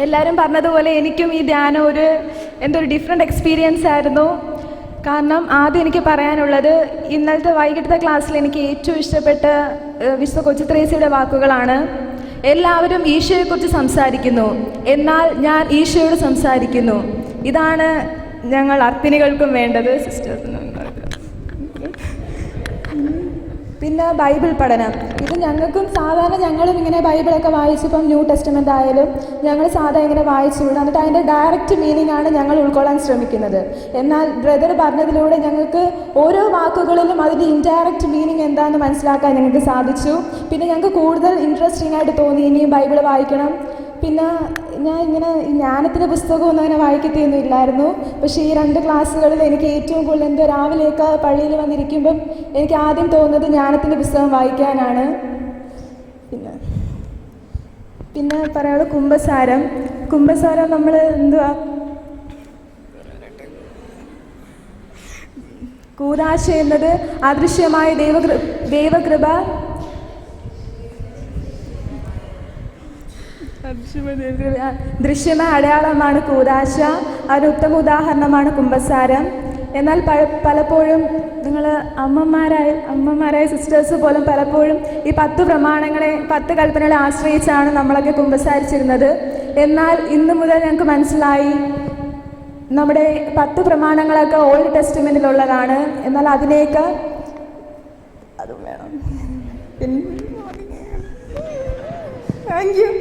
എല്ലാവരും പറഞ്ഞതുപോലെ എനിക്കും ഈ ധ്യാനം എന്തൊരു ഡിഫറെൻ്റ് എക്സ്പീരിയൻസ് ആയിരുന്നു. കാരണം ആദ്യം എനിക്ക് പറയാനുള്ളത്, ഇന്നലത്തെ വൈകിട്ടത്തെ ക്ലാസ്സിൽ എനിക്ക് ഏറ്റവും ഇഷ്ടപ്പെട്ട വിശുദ്ധ കൊച്ചുത്രേസ്യയുടെ വാക്കുകളാണ്. എല്ലാവരും ഈശോയെക്കുറിച്ച് സംസാരിക്കുന്നു, എന്നാൽ ഞാൻ ഈശോയോട് സംസാരിക്കുന്നു. ഇതാണ് ഞങ്ങൾ അർത്തിനികൾക്കും വേണ്ടത്, സിസ്റ്റേഴ്സിനും. പിന്നെ ബൈബിൾ പഠനം, ഇത് ഞങ്ങൾക്കും സാധാരണ ഞങ്ങളും ഇങ്ങനെ ബൈബിളൊക്കെ വായിച്ചപ്പം ന്യൂ ടെസ്റ്റമെൻ്റ് ആയാലും ഞങ്ങൾ സാധാരണ ഇങ്ങനെ വായിച്ചു വിടും. എന്നിട്ട് അതിൻ്റെ ഡയറക്റ്റ് മീനിങ് ആണ് ഞങ്ങൾ ഉൾക്കൊള്ളാൻ ശ്രമിക്കുന്നത്. എന്നാൽ ബ്രദർ പറഞ്ഞതിലൂടെ ഞങ്ങൾക്ക് ഓരോ വാക്കുകളിലും അതിൻ്റെ ഇൻഡയറക്റ്റ് മീനിങ് എന്താണെന്ന് മനസ്സിലാക്കാൻ ഞങ്ങൾക്ക് സാധിച്ചു. പിന്നെ ഞങ്ങൾക്ക് കൂടുതൽ ഇൻട്രസ്റ്റിംഗ് ആയിട്ട് തോന്നി ഇനിയും ബൈബിൾ വായിക്കണം. പിന്നെ ഞാൻ ഇങ്ങനെ ജ്ഞാനത്തിൻ്റെ പുസ്തകമൊന്നും അങ്ങനെ വായിക്കത്തൊന്നും ഇല്ലായിരുന്നു. പക്ഷേ ഈ 2 ക്ലാസ്സുകളിൽ എനിക്ക് ഏറ്റവും കൂടുതൽ രാവിലെയൊക്കെ പള്ളിയിൽ വന്നിരിക്കുമ്പം എനിക്ക് ആദ്യം തോന്നുന്നത് ജ്ഞാനത്തിൻ്റെ പുസ്തകം വായിക്കാനാണ്. പിന്നെ പറയാനുള്ള കുംഭസാരം നമ്മൾ കൂദാശ എന്നത് അദൃശ്യമായ ദൈവകൃപ ദൃശ്യമായ അടയാളമാണ് കൂദാശ. അതിന് ഉത്തമ ഉദാഹരണമാണ് കുംഭസാരം. എന്നാൽ പലപ്പോഴും നിങ്ങൾ അമ്മമാരായ സിസ്റ്റേഴ്സ് പോലും പലപ്പോഴും ഈ 10 പ്രമാണങ്ങളെ 10 കൽപ്പനകളെ ആശ്രയിച്ചാണ് നമ്മളൊക്കെ കുംഭസാരിച്ചിരുന്നത്. എന്നാൽ ഇന്നു മുതൽ ഞങ്ങൾക്ക് മനസ്സിലായി, നമ്മുടെ 10 പ്രമാണങ്ങളൊക്കെ ഓൾഡ് ടെസ്റ്റ്മെൻറ്റിലുള്ളതാണ്. എന്നാൽ അതിലേക്ക് അതും വേണം. Thank you.